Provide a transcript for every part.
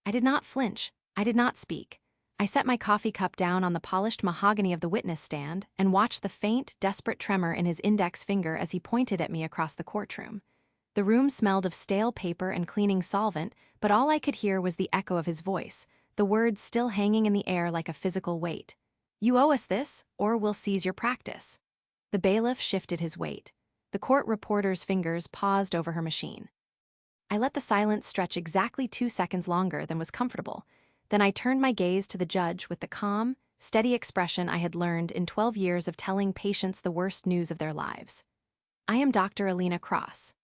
I did not flinch. I did not speak. I set my coffee cup down on the polished mahogany of the witness stand and watched the faint, desperate tremor in his index finger as he pointed at me across the courtroom. The room smelled of stale paper and cleaning solvent, but all I could hear was the echo of his voice, the words still hanging in the air like a physical weight. You owe us this, or we'll seize your practice. The bailiff shifted his weight. The court reporter's fingers paused over her machine. I let the silence stretch exactly 2 seconds longer than was comfortable. Then I turned my gaze to the judge with the calm, steady expression I had learned in 12 years of telling patients the worst news of their lives. I am Dr. Alina Cross.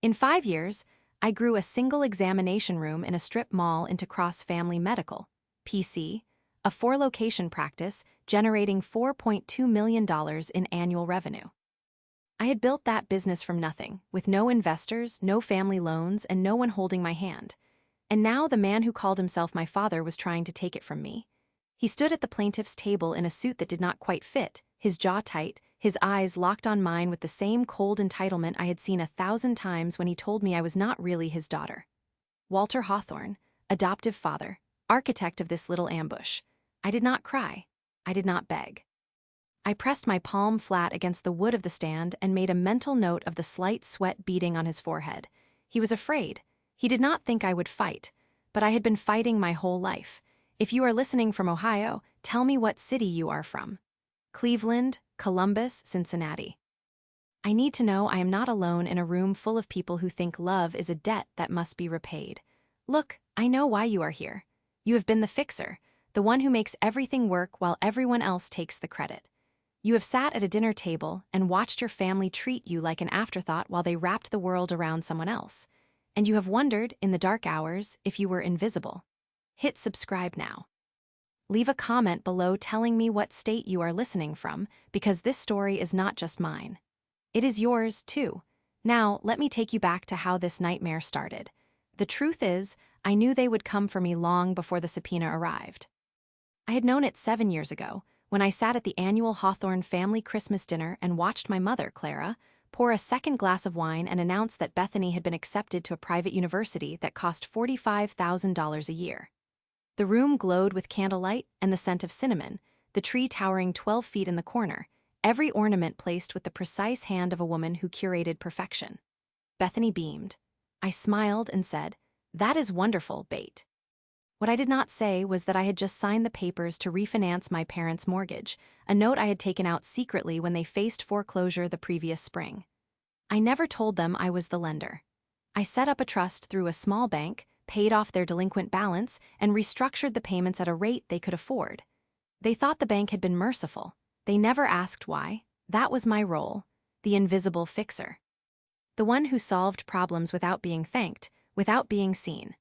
In 5 years, I grew a single examination room in a strip mall into Cross Family Medical, PC, a 4-location practice generating $4.2 million in annual revenue. I had built that business from nothing, with no investors, no family loans, and no one holding my hand. And now the man who called himself my father was trying to take it from me. He stood at the plaintiff's table in a suit that did not quite fit, his jaw tight, his eyes locked on mine with the same cold entitlement I had seen 1,000 times when he told me I was not really his daughter. Walter Hawthorne, adoptive father, architect of this little ambush. I did not cry. I did not beg. I pressed my palm flat against the wood of the stand and made a mental note of the slight sweat beading on his forehead. He was afraid. He did not think I would fight, but I had been fighting my whole life. If you are listening from Ohio, tell me what city you are from. Cleveland, Columbus, Cincinnati. I need to know I am not alone in a room full of people who think love is a debt that must be repaid. Look, I know why you are here. You have been the fixer, the one who makes everything work while everyone else takes the credit. You have sat at a dinner table and watched your family treat you like an afterthought while they wrapped the world around someone else. And you have wondered, in the dark hours, if you were invisible. Hit subscribe now. Leave a comment below telling me what state you are listening from, because this story is not just mine. It is yours, too. Now, let me take you back to how this nightmare started. The truth is, I knew they would come for me long before the subpoena arrived. I had known it 7 years ago, when I sat at the annual Hawthorne family Christmas dinner and watched my mother, Clara, pour a second glass of wine and announce that Bethany had been accepted to a private university that cost $45,000 a year. The room glowed with candlelight and the scent of cinnamon, the tree towering 12 feet in the corner, every ornament placed with the precise hand of a woman who curated perfection. Bethany beamed. I smiled and said, "That is wonderful, Bate." What I did not say was that I had just signed the papers to refinance my parents' mortgage, a note I had taken out secretly when they faced foreclosure the previous spring. I never told them I was the lender. I set up a trust through a small bank, paid off their delinquent balance, and restructured the payments at a rate they could afford. They thought the bank had been merciful. They never asked why. That was my role, the invisible fixer. The one who solved problems without being thanked, without being seen.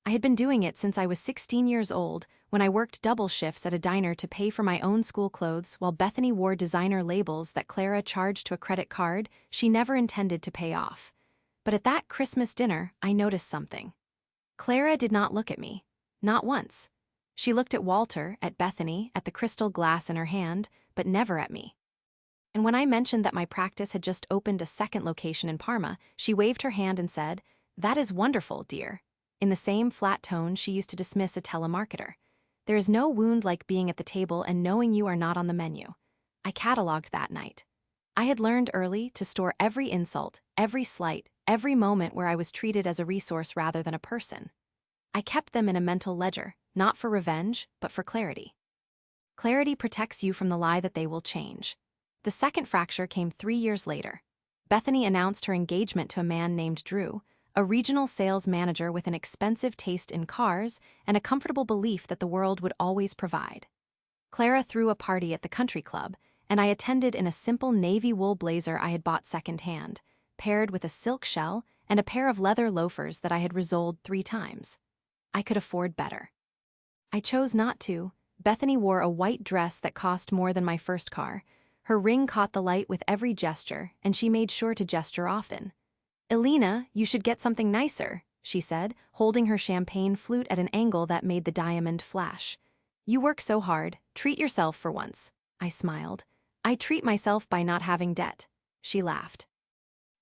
I had been doing it since I was 16 years old, when I worked double shifts at a diner to pay for my own school clothes while Bethany wore designer labels that Clara charged to a credit card she never intended to pay off. But at that Christmas dinner, I noticed something. Clara did not look at me. Not once. She looked at Walter, at Bethany, at the crystal glass in her hand, but never at me. And when I mentioned that my practice had just opened a second location in Parma, she waved her hand and said, "That is wonderful, dear," in the same flat tone she used to dismiss a telemarketer. There is no wound like being at the table and knowing you are not on the menu. I cataloged that night. I had learned early to store every insult, every slight, every moment where I was treated as a resource rather than a person. I kept them in a mental ledger, not for revenge, but for clarity. Clarity protects you from the lie that they will change. The second fracture came 3 years later. Bethany announced her engagement to a man named Drew, a regional sales manager with an expensive taste in cars and a comfortable belief that the world would always provide. Clara threw a party at the country club, and I attended in a simple navy wool blazer I had bought secondhand, paired with a silk shell and a pair of leather loafers that I had resoled 3 times. I could afford better. I chose not to. Bethany wore a white dress that cost more than my first car. Her ring caught the light with every gesture, and she made sure to gesture often. "Alina, you should get something nicer," she said, holding her champagne flute at an angle that made the diamond flash. "You work so hard, treat yourself for once." I smiled. "I treat myself by not having debt." She laughed.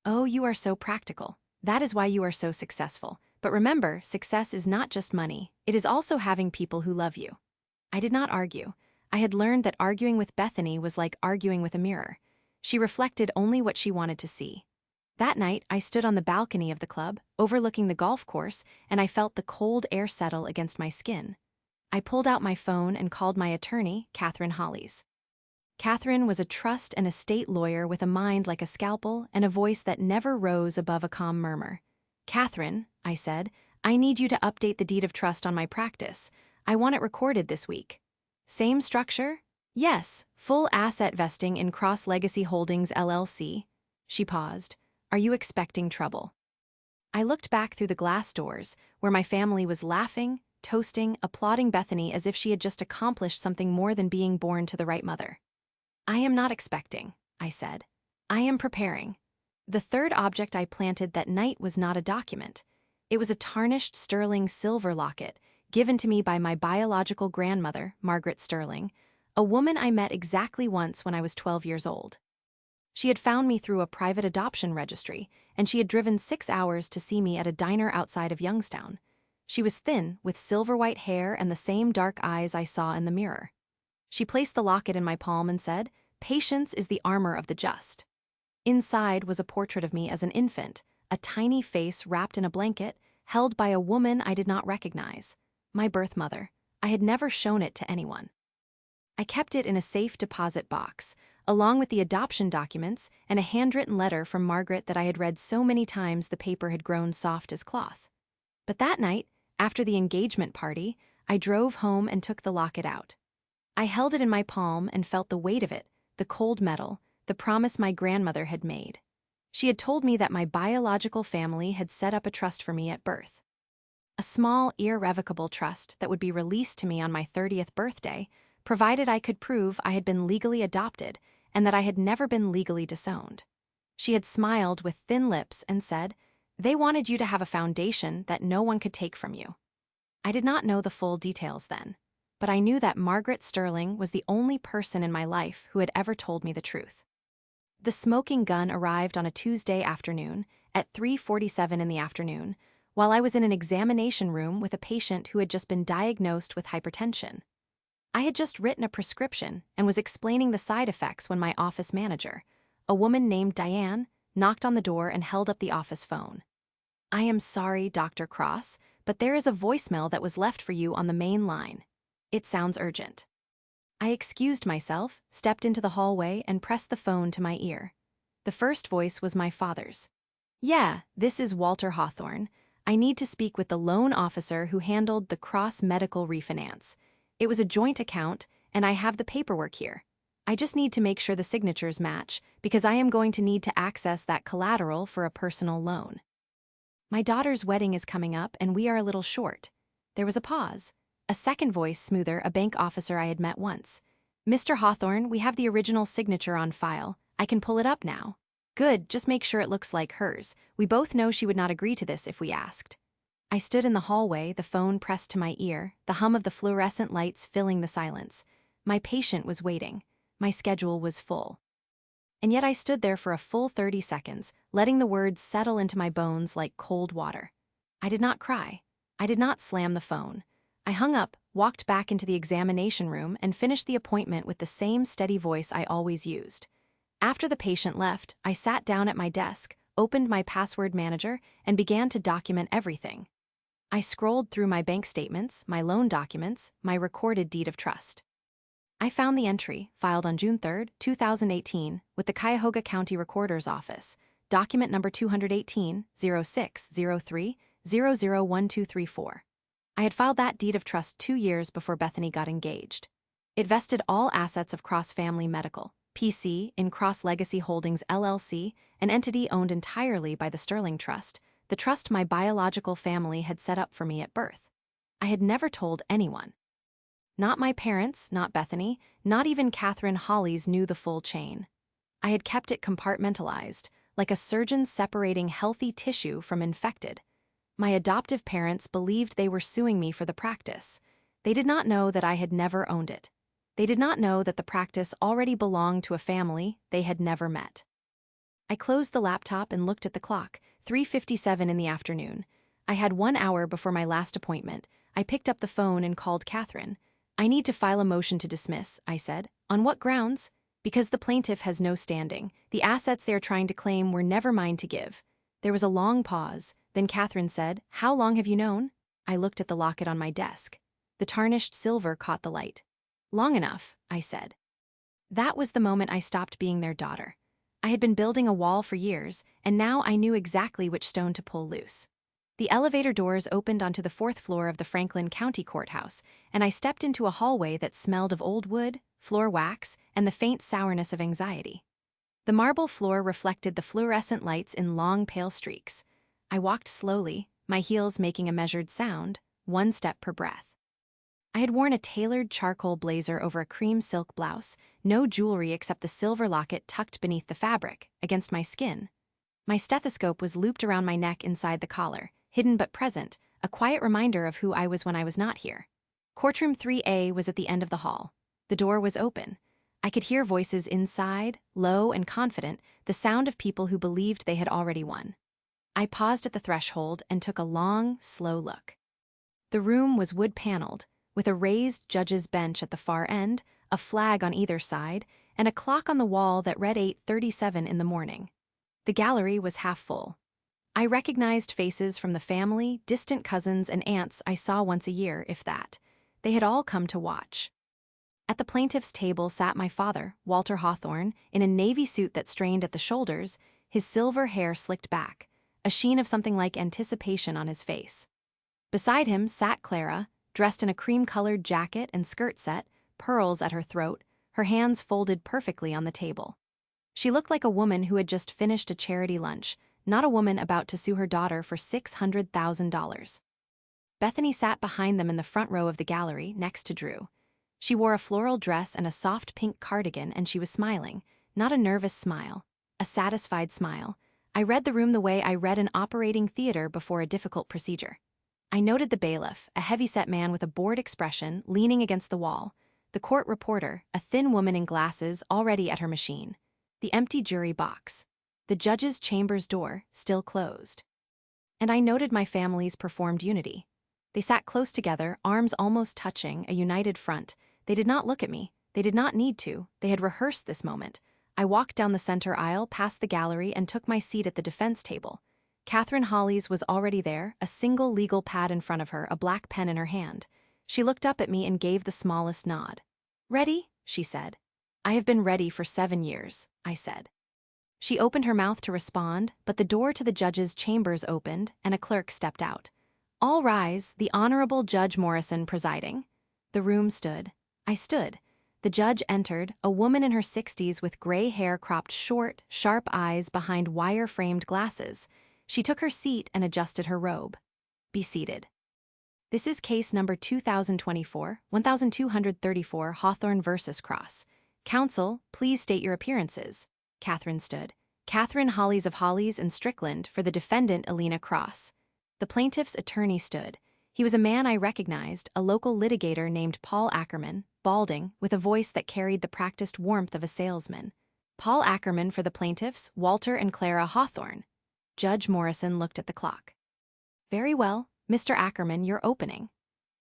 "Oh, you are so practical. That is why you are so successful. But remember, success is not just money, it is also having people who love you. I did not argue. I had learned that arguing with Bethany was like arguing with a mirror. She reflected only what she wanted to see. That night, I stood on the balcony of the club, overlooking the golf course, and I felt the cold air settle against my skin. I pulled out my phone and called my attorney, Catherine Hollies. Catherine was a trust and estate lawyer with a mind like a scalpel and a voice that never rose above a calm murmur. "Catherine," I said, "I need you to update the deed of trust on my practice. I want it recorded this week." "Same structure?" "Yes, full asset vesting in Cross Legacy Holdings, LLC." She paused. "Are you expecting trouble?" I looked back through the glass doors, where my family was laughing, toasting, applauding Bethany as if she had just accomplished something more than being born to the right mother. "I am not expecting," I said. "I am preparing." The third object I planted that night was not a document. It was a tarnished sterling silver locket, given to me by my biological grandmother, Margaret Sterling, a woman I met exactly once when I was 12 years old. She had found me through a private adoption registry, and she had driven 6 hours to see me at a diner outside of Youngstown. She was thin, with silver-white hair and the same dark eyes I saw in the mirror. She placed the locket in my palm and said, "Patience is the armor of the just." Inside was a portrait of me as an infant, a tiny face wrapped in a blanket, held by a woman I did not recognize. My birth mother. I had never shown it to anyone. I kept it in a safe deposit box, along with the adoption documents and a handwritten letter from Margaret that I had read so many times the paper had grown soft as cloth. But that night, after the engagement party, I drove home and took the locket out. I held it in my palm and felt the weight of it, the cold metal, the promise my grandmother had made. She had told me that my biological family had set up a trust for me at birth. A small, irrevocable trust that would be released to me on my 30th birthday, provided I could prove I had been legally adopted and that I had never been legally disowned. She had smiled with thin lips and said, "They wanted you to have a foundation that no one could take from you." I did not know the full details then, but I knew that Margaret Sterling was the only person in my life who had ever told me the truth. The smoking gun arrived on a Tuesday afternoon at 3:47 in the afternoon, while I was in an examination room with a patient who had just been diagnosed with hypertension. I had just written a prescription and was explaining the side effects when my office manager, a woman named Diane, knocked on the door and held up the office phone. "I am sorry, Dr. Cross, but there is a voicemail that was left for you on the main line. It sounds urgent." I excused myself, stepped into the hallway, and pressed the phone to my ear. The first voice was my father's. "Yeah, this is Walter Hawthorne. I need to speak with the loan officer who handled the Cross Medical refinance. It was a joint account, and I have the paperwork here. I just need to make sure the signatures match, because I am going to need to access that collateral for a personal loan. My daughter's wedding is coming up, and we are a little short." There was a pause. A second voice, smoother, a bank officer I had met once. "Mr. Hawthorne, we have the original signature on file. I can pull it up now." "Good, just make sure it looks like hers. We both know she would not agree to this if we asked." I stood in the hallway, the phone pressed to my ear, the hum of the fluorescent lights filling the silence. My patient was waiting. My schedule was full. And yet I stood there for a full 30 seconds, letting the words settle into my bones like cold water. I did not cry. I did not slam the phone. I hung up, walked back into the examination room, and finished the appointment with the same steady voice I always used. After the patient left, I sat down at my desk, opened my password manager, and began to document everything. I scrolled through my bank statements, my loan documents, my recorded deed of trust. I found the entry, filed on June 3, 2018, with the Cuyahoga County Recorder's Office, document number 218-0603-001234. I had filed that deed of trust 2 years before Bethany got engaged. It vested all assets of Cross Family Medical, PC, in Cross Legacy Holdings, LLC, an entity owned entirely by the Sterling Trust, the trust my biological family had set up for me at birth. I had never told anyone. Not my parents, not Bethany, not even Catherine Hollies knew the full chain. I had kept it compartmentalized, like a surgeon separating healthy tissue from infected. My adoptive parents believed they were suing me for the practice. They did not know that I had never owned it. They did not know that the practice already belonged to a family they had never met. I closed the laptop and looked at the clock, 3:57 in the afternoon. I had 1 hour before my last appointment. I picked up the phone and called Catherine. I need to file a motion to dismiss, I said. On what grounds? Because the plaintiff has no standing. The assets they are trying to claim were never mine to give. There was a long pause. Then Catherine said, How long have you known? I looked at the locket on my desk. The tarnished silver caught the light. Long enough, I said. That was the moment I stopped being their daughter. I had been building a wall for years, and now I knew exactly which stone to pull loose. The elevator doors opened onto the 4th floor of the Franklin County Courthouse, and I stepped into a hallway that smelled of old wood, floor wax, and the faint sourness of anxiety. The marble floor reflected the fluorescent lights in long, pale streaks. I walked slowly, my heels making a measured sound, 1 step per breath. I had worn a tailored charcoal blazer over a cream silk blouse, no jewelry except the silver locket tucked beneath the fabric, against my skin. My stethoscope was looped around my neck inside the collar, hidden but present, a quiet reminder of who I was when I was not here. Courtroom 3A was at the end of the hall. The door was open. I could hear voices inside, low and confident, the sound of people who believed they had already won. I paused at the threshold and took a long, slow look. The room was wood-paneled, with a raised judge's bench at the far end, a flag on either side, and a clock on the wall that read 8:37 in the morning. The gallery was half full. I recognized faces from the family, distant cousins, and aunts I saw once a year, if that. They had all come to watch. At the plaintiff's table sat my father, Walter Hawthorne, in a navy suit that strained at the shoulders, his silver hair slicked back, a sheen of something like anticipation on his face. Beside him sat Clara, dressed in a cream-colored jacket and skirt set, pearls at her throat, her hands folded perfectly on the table. She looked like a woman who had just finished a charity lunch, not a woman about to sue her daughter for $600,000. Bethany sat behind them in the front row of the gallery, next to Drew. She wore a floral dress and a soft pink cardigan, and she was smiling, not a nervous smile, a satisfied smile. I read the room the way I read an operating theater before a difficult procedure. I noted the bailiff, a heavy-set man with a bored expression, leaning against the wall, the court reporter, a thin woman in glasses, already at her machine, the empty jury box, the judge's chamber's door, still closed. And I noted my family's performed unity. They sat close together, arms almost touching, a united front. They did not look at me. They did not need to. They had rehearsed this moment. I walked down the center aisle, past the gallery, and took my seat at the defense table. Catherine Hollies was already there, a single legal pad in front of her, a black pen in her hand. She looked up at me and gave the smallest nod. Ready? She said. I have been ready for 7 years, I said. She opened her mouth to respond, but the door to the judge's chambers opened, and a clerk stepped out. All rise, the Honorable Judge Morrison presiding. The room stood. I stood. The judge entered, a woman in her 60s with gray hair cropped short, sharp eyes behind wire-framed glasses. She took her seat and adjusted her robe. Be seated. This is case number 1234 Hawthorne v. Cross. Counsel, please state your appearances. Catherine stood. Catherine Hollies of Hollies and Strickland for the defendant Alina Cross. The plaintiff's attorney stood. He was a man I recognized, a local litigator named Paul Ackerman, balding, with a voice that carried the practiced warmth of a salesman. Paul Ackerman for the plaintiffs, Walter and Clara Hawthorne. Judge Morrison looked at the clock. Very well, Mr. Ackerman, you're opening.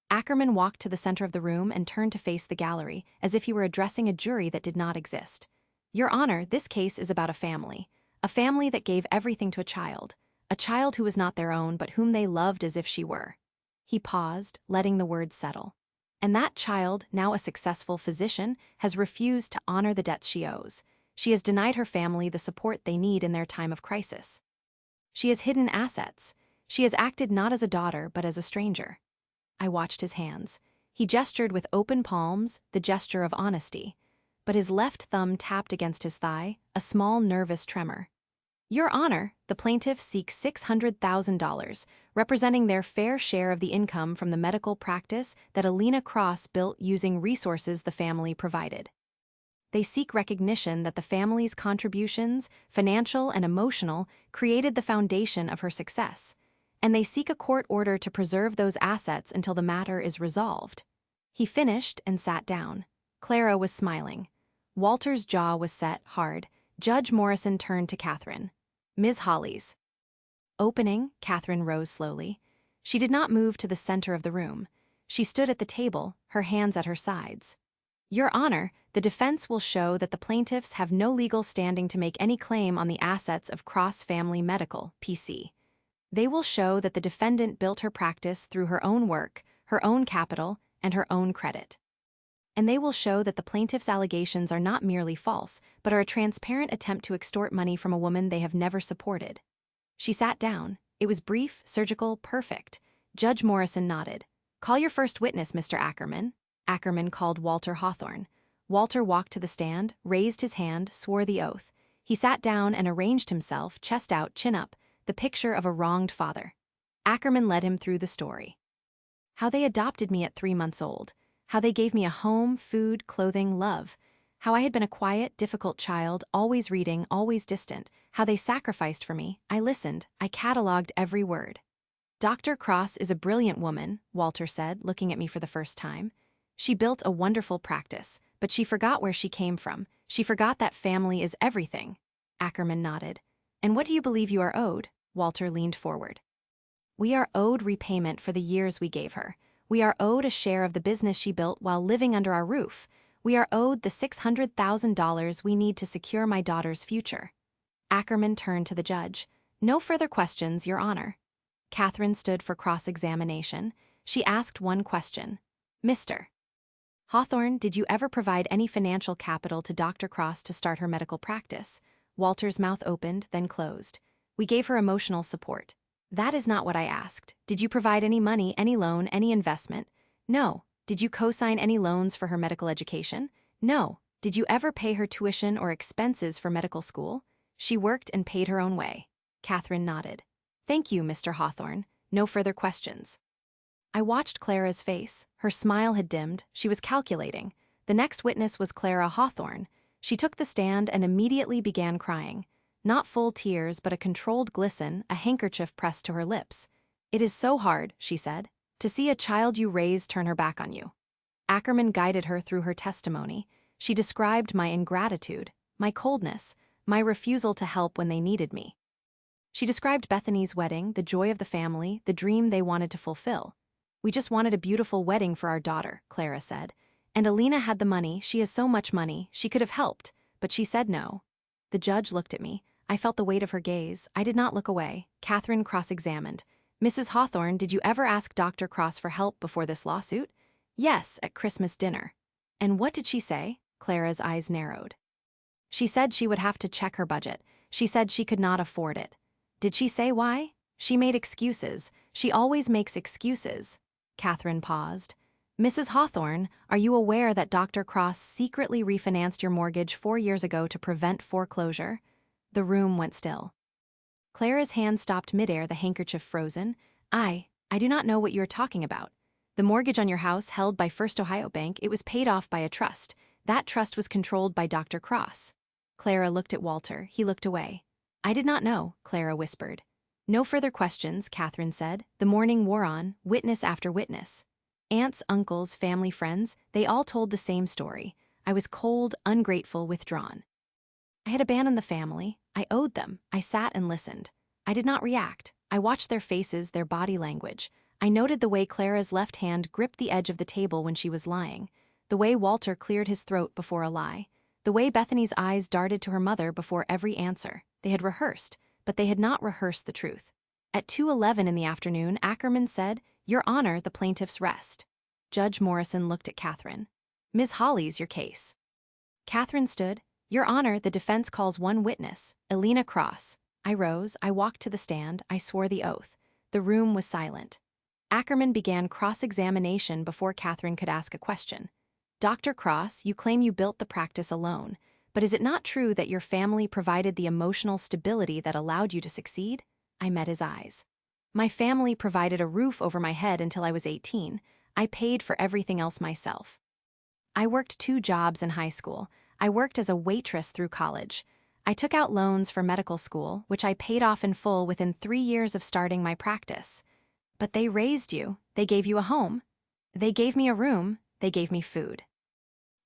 Ackerman walked to the center of the room and turned to face the gallery, as if he were addressing a jury that did not exist. Your Honor, this case is about a family that gave everything to a child who was not their own but whom they loved as if she were. He paused, letting the words settle. And that child, now a successful physician, has refused to honor the debts she owes. She has denied her family the support they need in their time of crisis. She has hidden assets. She has acted not as a daughter but as a stranger. I watched his hands. He gestured with open palms, the gesture of honesty. But his left thumb tapped against his thigh, a small nervous tremor. Your Honor, the plaintiff seeks $600,000, representing their fair share of the income from the medical practice that Alina Cross built using resources the family provided. They seek recognition that the family's contributions, financial and emotional, created the foundation of her success, and they seek a court order to preserve those assets until the matter is resolved. He finished and sat down. Clara was smiling. Walter's jaw was set hard. Judge Morrison turned to Catherine. Ms. Hollies. Opening, Catherine rose slowly. She did not move to the center of the room. She stood at the table, her hands at her sides. Your Honor, the defense will show that the plaintiffs have no legal standing to make any claim on the assets of Cross Family Medical, PC. They will show that the defendant built her practice through her own work, her own capital, and her own credit. And they will show that the plaintiff's allegations are not merely false, but are a transparent attempt to extort money from a woman they have never supported. She sat down. It was brief, surgical, perfect. Judge Morrison nodded. Call your first witness, Mr. Ackerman. Ackerman called Walter Hawthorne. Walter walked to the stand, raised his hand, swore the oath. He sat down and arranged himself, chest out, chin up, the picture of a wronged father. Ackerman led him through the story. How they adopted me at 3 months old. How they gave me a home, food, clothing, love. How I had been a quiet, difficult child, always reading, always distant. How they sacrificed for me. I listened. I catalogued every word. Dr. Cross is a brilliant woman, Walter said, looking at me for the first time. She built a wonderful practice, but she forgot where she came from. She forgot that family is everything. Ackerman nodded. And what do you believe you are owed? Walter leaned forward. We are owed repayment for the years we gave her. We are owed a share of the business she built while living under our roof. We are owed the $600,000 we need to secure my daughter's future. Ackerman turned to the judge. No further questions, Your Honor. Catherine stood for cross-examination. She asked one question. Mr. Hawthorne, did you ever provide any financial capital to Dr. Cross to start her medical practice? Walter's mouth opened, then closed. We gave her emotional support. That is not what I asked. Did you provide any money, any loan, any investment? No. Did you co-sign any loans for her medical education? No. Did you ever pay her tuition or expenses for medical school? She worked and paid her own way. Catherine nodded. Thank you, Mr. Hawthorne. No further questions. I watched Clara's face. Her smile had dimmed. She was calculating. The next witness was Clara Hawthorne. She took the stand and immediately began crying. Not full tears, but a controlled glisten, a handkerchief pressed to her lips. It is so hard, she said, to see a child you raised turn her back on you. Ackerman guided her through her testimony. She described my ingratitude, my coldness, my refusal to help when they needed me. She described Bethany's wedding, the joy of the family, the dream they wanted to fulfill. We just wanted a beautiful wedding for our daughter, Clara said. And Alina had the money, she has so much money, she could have helped, but she said no. The judge looked at me. I felt the weight of her gaze. I did not look away. Catherine cross-examined. Mrs. Hawthorne, did you ever ask Dr. Cross for help before this lawsuit? Yes, at Christmas dinner. And what did she say? Clara's eyes narrowed. She said she would have to check her budget. She said she could not afford it. Did she say why? She made excuses. She always makes excuses. Catherine paused. Mrs. Hawthorne, are you aware that Dr. Cross secretly refinanced your mortgage 4 years ago to prevent foreclosure? The room went still. Clara's hand stopped midair, the handkerchief frozen. I do not know what you are talking about. The mortgage on your house held by First Ohio Bank, it was paid off by a trust. That trust was controlled by Dr. Cross. Clara looked at Walter. He looked away. I did not know, Clara whispered. No further questions, Catherine said. The morning wore on, witness after witness. Aunts, uncles, family, friends, they all told the same story. I was cold, ungrateful, withdrawn. I had abandoned the family. I owed them. I sat and listened. I did not react. I watched their faces, their body language. I noted the way Clara's left hand gripped the edge of the table when she was lying, the way Walter cleared his throat before a lie, the way Bethany's eyes darted to her mother before every answer. They had rehearsed, but they had not rehearsed the truth. At 2:11 in the afternoon, Ackerman said, Your Honor, the plaintiff's rest. Judge Morrison looked at Catherine. Ms. Hawley's your case. Catherine stood. Your Honor, the defense calls one witness, Alina Cross. I rose, I walked to the stand, I swore the oath. The room was silent. Ackerman began cross-examination before Catherine could ask a question. Dr. Cross, you claim you built the practice alone, but is it not true that your family provided the emotional stability that allowed you to succeed? I met his eyes. My family provided a roof over my head until I was 18. I paid for everything else myself. I worked 2 jobs in high school. I worked as a waitress through college. I took out loans for medical school, which I paid off in full within 3 years of starting my practice. But they raised you. They gave you a home. They gave me a room. They gave me food.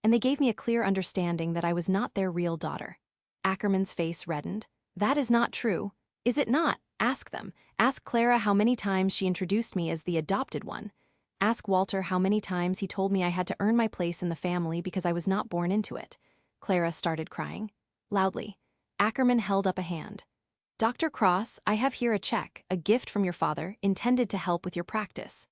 And they gave me a clear understanding that I was not their real daughter. Ackerman's face reddened. That is not true. Is it not? Ask them. Ask Clara how many times she introduced me as the adopted one. Ask Walter how many times he told me I had to earn my place in the family because I was not born into it. Clara started crying. Loudly. Ackerman held up a hand. Dr. Cross, I have here a check, a gift from your father, intended to help with your practice.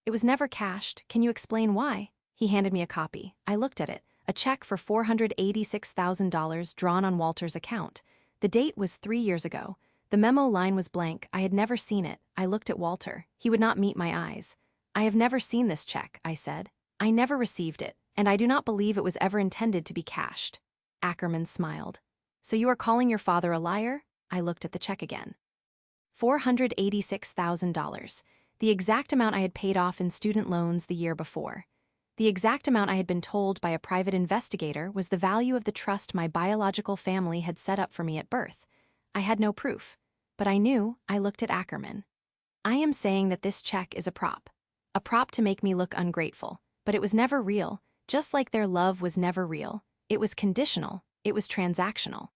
It was never cashed. Can you explain why? He handed me a copy. I looked at it. A check for $486,000 drawn on Walter's account. The date was 3 years ago. The memo line was blank. I had never seen it. I looked at Walter. He would not meet my eyes. I have never seen this check, I said. I never received it, and I do not believe it was ever intended to be cashed. Ackerman smiled. So you are calling your father a liar? I looked at the check again. $486,000. The exact amount I had paid off in student loans the year before. The exact amount I had been told by a private investigator was the value of the trust my biological family had set up for me at birth. I had no proof, but I knew. I looked at Ackerman. I am saying that this check is a prop. A prop to make me look ungrateful, but it was never real, just like their love was never real. It was conditional, it was transactional.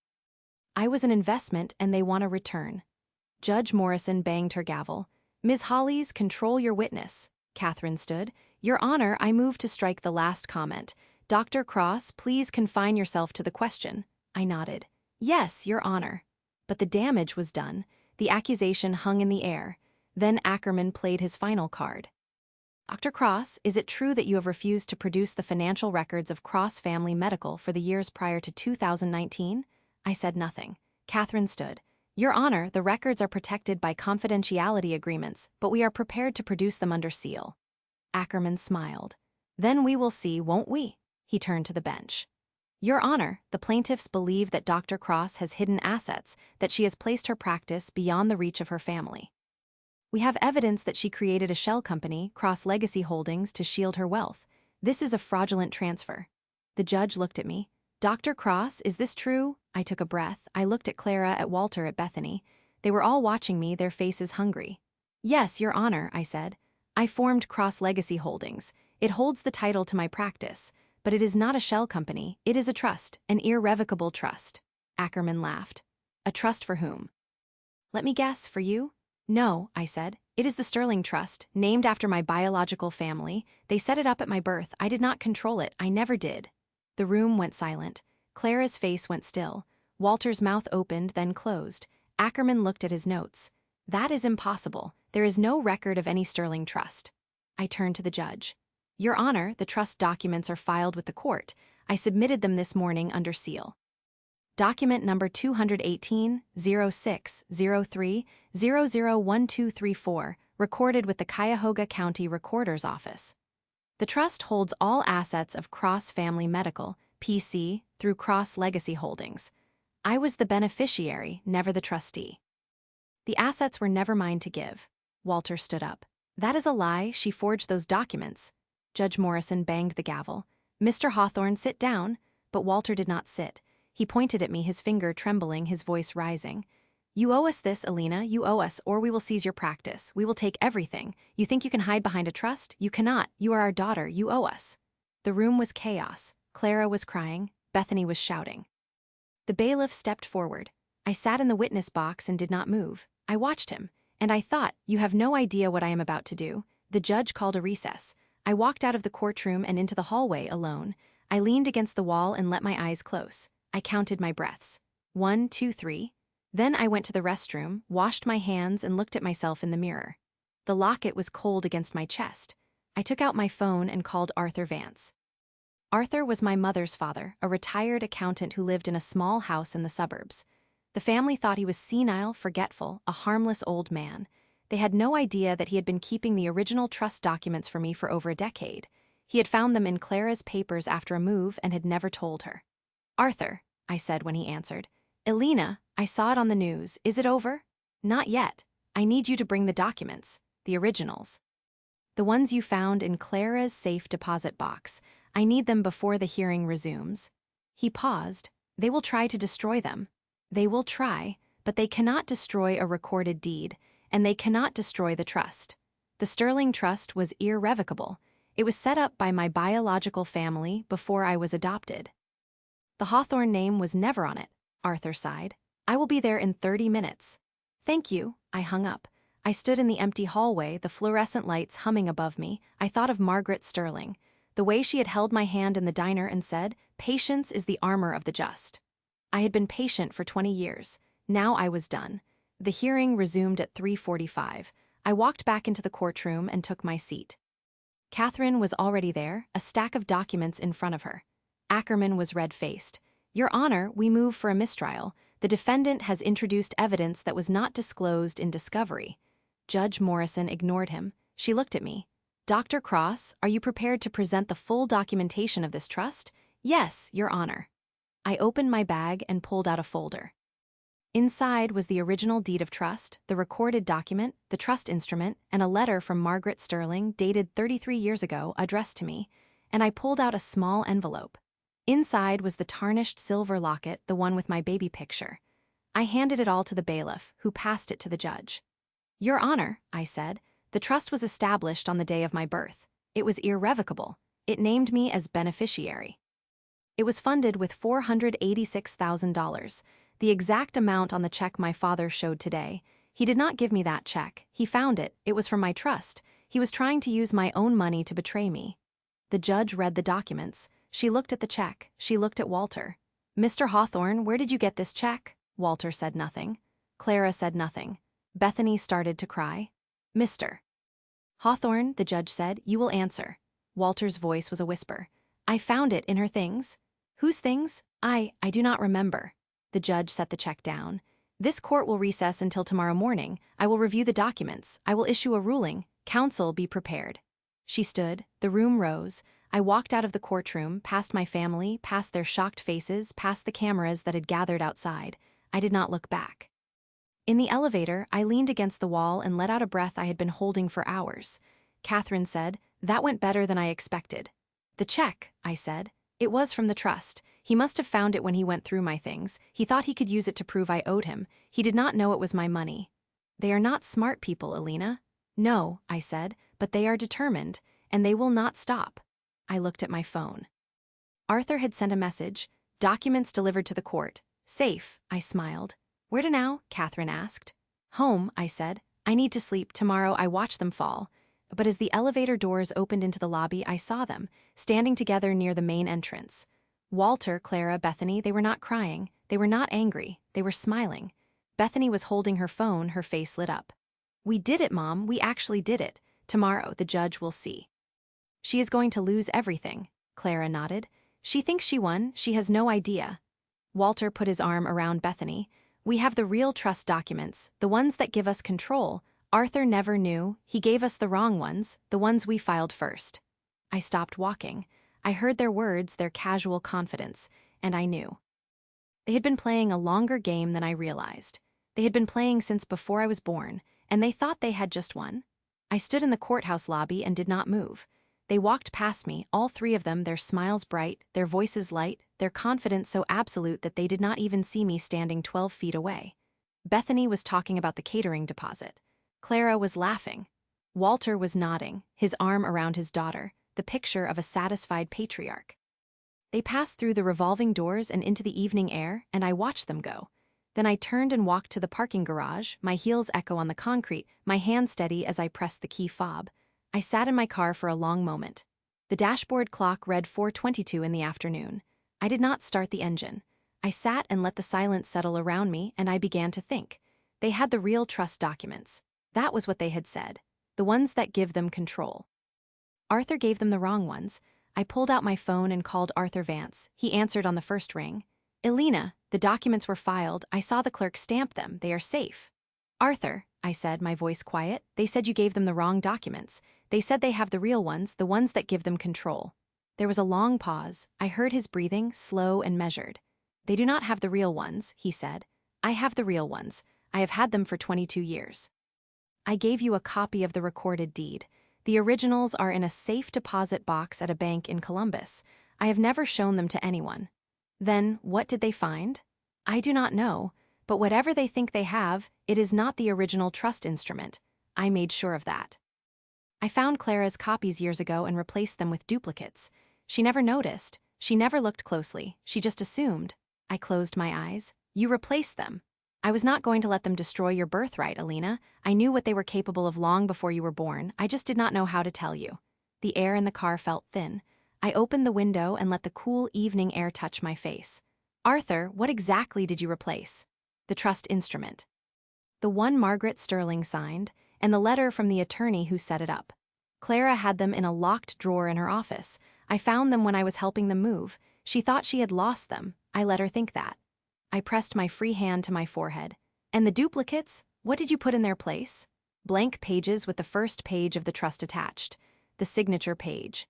I was an investment and they want a return. Judge Morrison banged her gavel. Ms. Hollies, control your witness. Catherine stood. Your Honor, I move to strike the last comment. Dr. Cross, please confine yourself to the question. I nodded. Yes, Your Honor. But the damage was done. The accusation hung in the air. Then Ackerman played his final card. Dr. Cross, is it true that you have refused to produce the financial records of Cross Family Medical for the years prior to 2019? I said nothing. Catherine stood. Your Honor, the records are protected by confidentiality agreements, but we are prepared to produce them under seal. Ackerman smiled. Then we will see, won't we? He turned to the bench. Your Honor, the plaintiffs believe that Dr. Cross has hidden assets, that she has placed her practice beyond the reach of her family. We have evidence that she created a shell company, Cross Legacy Holdings, to shield her wealth. This is a fraudulent transfer. The judge looked at me. Dr. Cross, is this true? I took a breath. I looked at Clara, at Walter, at Bethany. They were all watching me, their faces hungry. Yes, Your Honor, I said. I formed Cross Legacy Holdings. It holds the title to my practice, but it is not a shell company. It is a trust, an irrevocable trust. Ackerman laughed. A trust for whom? Let me guess, for you? No, I said. It is the Sterling Trust, named after my biological family. They set it up at my birth. I did not control it. I never did. The room went silent. Clara's face went still. Walter's mouth opened, then closed. Ackerman looked at his notes. That is impossible. There is no record of any Sterling Trust. I turned to the judge. Your Honor, the trust documents are filed with the court. I submitted them this morning under seal. Document number 218-06-03-001234, recorded with the Cuyahoga County Recorder's Office. The trust holds all assets of Cross Family Medical, P.C., through Cross Legacy Holdings. I was the beneficiary, never the trustee. The assets were never mine to give. Walter stood up. That is a lie. She forged those documents. Judge Morrison banged the gavel. Mr. Hawthorne, sit down. But Walter did not sit. He pointed at me, his finger trembling, his voice rising. You owe us this, Alina. You owe us, or we will seize your practice. We will take everything. You think you can hide behind a trust? You cannot. You are our daughter. You owe us. The room was chaos. Clara was crying. Bethany was shouting. The bailiff stepped forward. I sat in the witness box and did not move. I watched him, and I thought, you have no idea what I am about to do. The judge called a recess. I walked out of the courtroom and into the hallway alone. I leaned against the wall and let my eyes close. I counted my breaths. 1, 2, 3. Then I went to the restroom, washed my hands, and looked at myself in the mirror. The locket was cold against my chest. I took out my phone and called Arthur Vance. Arthur was my mother's father, a retired accountant who lived in a small house in the suburbs. The family thought he was senile, forgetful, a harmless old man. They had no idea that he had been keeping the original trust documents for me for over a decade. He had found them in Clara's papers after a move and had never told her. Arthur, I said when he answered. Alina, I saw it on the news. Is it over? Not yet. I need you to bring the documents, the originals. The ones you found in Clara's safe deposit box. I need them before the hearing resumes. He paused. They will try to destroy them. They will try, but they cannot destroy a recorded deed, and they cannot destroy the trust. The Sterling Trust was irrevocable. It was set up by my biological family before I was adopted. The Hawthorne name was never on it, Arthur sighed. I will be there in 30 minutes. Thank you, I hung up. I stood in the empty hallway, the fluorescent lights humming above me. I thought of Margaret Sterling, the way she had held my hand in the diner and said, "Patience is the armor of the just." I had been patient for 20 years. Now I was done. The hearing resumed at 3:45. I walked back into the courtroom and took my seat. Catherine was already there, a stack of documents in front of her. Ackerman was red-faced. "Your Honor, we move for a mistrial. The defendant has introduced evidence that was not disclosed in discovery." Judge Morrison ignored him. She looked at me. "Dr. Cross, are you prepared to present the full documentation of this trust?" "Yes, Your Honor." I opened my bag and pulled out a folder. Inside was the original deed of trust, the recorded document, the trust instrument, and a letter from Margaret Sterling dated 33 years ago addressed to me, and I pulled out a small envelope. Inside was the tarnished silver locket, the one with my baby picture. I handed it all to the bailiff, who passed it to the judge. "Your Honor," I said, "the trust was established on the day of my birth. It was irrevocable. It named me as beneficiary. It was funded with $486,000, the exact amount on the check my father showed today. He did not give me that check. He found it. It was from my trust. He was trying to use my own money to betray me." The judge read the documents. She looked at the check. She looked at Walter. "Mr. Hawthorne, where did you get this check?" Walter said nothing. Clara said nothing. Bethany started to cry. "Mr. Hawthorne," the judge said, "you will answer." Walter's voice was a whisper. "I found it in her things." "Whose things?" I do not remember." The judge set the check down. "This court will recess until tomorrow morning. I will review the documents. I will issue a ruling. Counsel, be prepared." She stood. The room rose. I walked out of the courtroom, past my family, past their shocked faces, past the cameras that had gathered outside. I did not look back. In the elevator, I leaned against the wall and let out a breath I had been holding for hours. Catherine said, "That went better than I expected." "The check," I said. "It was from the trust. He must have found it when he went through my things. He thought he could use it to prove I owed him. He did not know it was my money." "They are not smart people, Alina." "No," I said, "but they are determined, and they will not stop." I looked at my phone. Arthur had sent a message, "Documents delivered to the court. Safe," I smiled. "Where to now?" Catherine asked. "Home," I said. "I need to sleep. Tomorrow I watch them fall." But as the elevator doors opened into the lobby, I saw them, standing together near the main entrance. Walter, Clara, Bethany, they were not crying. They were not angry. They were smiling. Bethany was holding her phone, her face lit up. "We did it, Mom. We actually did it. Tomorrow, the judge will see." "She is going to lose everything," Clara nodded. "She thinks she won. She has no idea." Walter put his arm around Bethany. "We have the real trust documents, the ones that give us control. Arthur never knew. He gave us the wrong ones, the ones we filed first." I stopped walking. I heard their words, their casual confidence, and I knew. They had been playing a longer game than I realized. They had been playing since before I was born, and they thought they had just won. I stood in the courthouse lobby and did not move. They walked past me, all three of them, their smiles bright, their voices light, their confidence so absolute that they did not even see me standing 12 feet away. Bethany was talking about the catering deposit. Clara was laughing. Walter was nodding, his arm around his daughter, the picture of a satisfied patriarch. They passed through the revolving doors and into the evening air, and I watched them go. Then I turned and walked to the parking garage, my heels echo on the concrete, my hand steady as I pressed the key fob. I sat in my car for a long moment. The dashboard clock read 4:22 in the afternoon. I did not start the engine. I sat and let the silence settle around me, and I began to think. They had the real trust documents. That was what they had said. The ones that give them control. Arthur gave them the wrong ones. I pulled out my phone and called Arthur Vance. He answered on the first ring. "Elena, the documents were filed. I saw the clerk stamp them. They are safe." "Arthur," I said, my voice quiet, "they said you gave them the wrong documents. They said they have the real ones, the ones that give them control." There was a long pause. I heard his breathing, slow and measured. "They do not have the real ones," he said. "I have the real ones. I have had them for 22 years. I gave you a copy of the recorded deed. The originals are in a safe deposit box at a bank in Columbus. I have never shown them to anyone." "Then, what did they find?" "I do not know, but whatever they think they have, it is not the original trust instrument. I made sure of that. I found Clara's copies years ago and replaced them with duplicates. She never noticed. She never looked closely. She just assumed." I closed my eyes. "You replaced them." I was not going to let them destroy your birthright, Alina. I knew what they were capable of long before you were born. I just did not know how to tell you. The air in the car felt thin. I opened the window and let the cool evening air touch my face. Arthur, what exactly did you replace? The trust instrument. The one Margaret Sterling signed, and the letter from the attorney who set it up. Clara had them in a locked drawer in her office. I found them when I was helping them move. She thought she had lost them. I let her think that. I pressed my free hand to my forehead. And the duplicates? What did you put in their place? Blank pages with the first page of the trust attached. The signature page.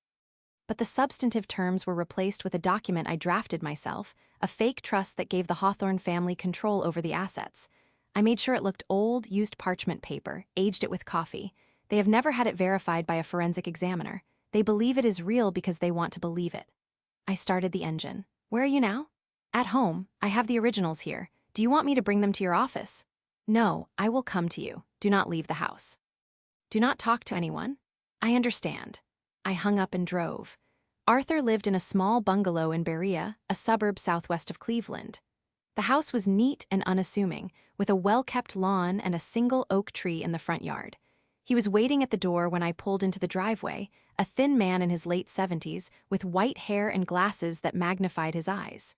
But the substantive terms were replaced with a document I drafted myself, a fake trust that gave the Hawthorne family control over the assets. I made sure it looked old, used parchment paper, aged it with coffee. They have never had it verified by a forensic examiner. They believe it is real because they want to believe it. I started the engine. Where are you now? At home. I have the originals here. Do you want me to bring them to your office? No, I will come to you. Do not leave the house. Do not talk to anyone. I understand. I hung up and drove. Arthur lived in a small bungalow in Berea, a suburb southwest of Cleveland. The house was neat and unassuming, with a well-kept lawn and a single oak tree in the front yard. He was waiting at the door when I pulled into the driveway, a thin man in his late 70s, with white hair and glasses that magnified his eyes.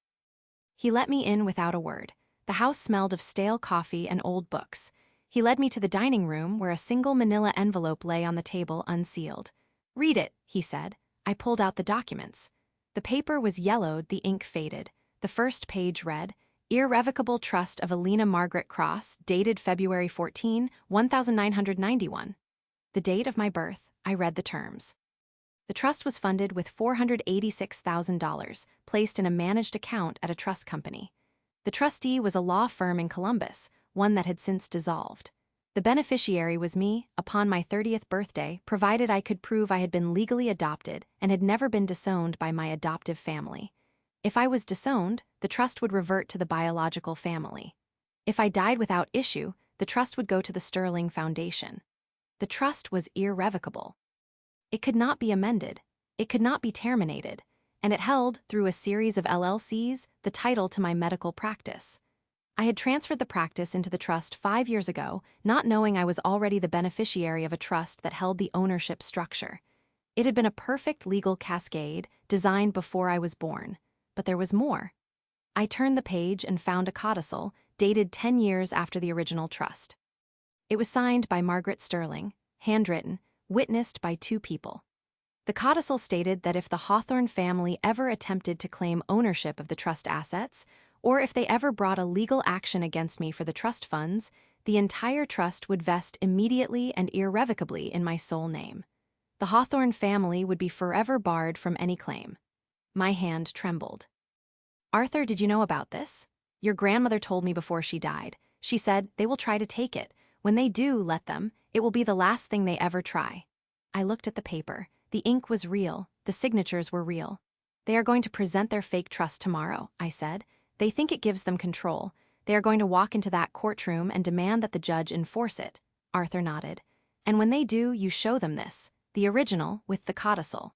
He let me in without a word. The house smelled of stale coffee and old books. He led me to the dining room where a single manila envelope lay on the table unsealed. "Read it," he said. I pulled out the documents. The paper was yellowed, the ink faded. The first page read, Irrevocable Trust of Alina Margaret Cross, dated February 14, 1991. The date of my birth, I read the terms. The trust was funded with $486,000, placed in a managed account at a trust company. The trustee was a law firm in Columbus, one that had since dissolved. The beneficiary was me, upon my 30th birthday, provided I could prove I had been legally adopted and had never been disowned by my adoptive family. If I was disowned, the trust would revert to the biological family. If I died without issue, the trust would go to the Sterling Foundation. The trust was irrevocable. It could not be amended, it could not be terminated, and it held, through a series of LLCs, the title to my medical practice. I had transferred the practice into the trust 5 years ago, not knowing I was already the beneficiary of a trust that held the ownership structure. It had been a perfect legal cascade, designed before I was born. But there was more. I turned the page and found a codicil, dated 10 years after the original trust. It was signed by Margaret Sterling, handwritten, witnessed by 2 people. The codicil stated that if the Hawthorne family ever attempted to claim ownership of the trust assets, or if they ever brought a legal action against me for the trust funds, the entire trust would vest immediately and irrevocably in my sole name. The Hawthorne family would be forever barred from any claim. My hand trembled. Arthur, did you know about this? Your grandmother told me before she died. She said, they will try to take it. When they do, let them. It will be the last thing they ever try. I looked at the paper. The ink was real. The signatures were real. They are going to present their fake trust tomorrow, I said. They think it gives them control. They are going to walk into that courtroom and demand that the judge enforce it. Arthur nodded. And when they do, you show them this, the original with the codicil.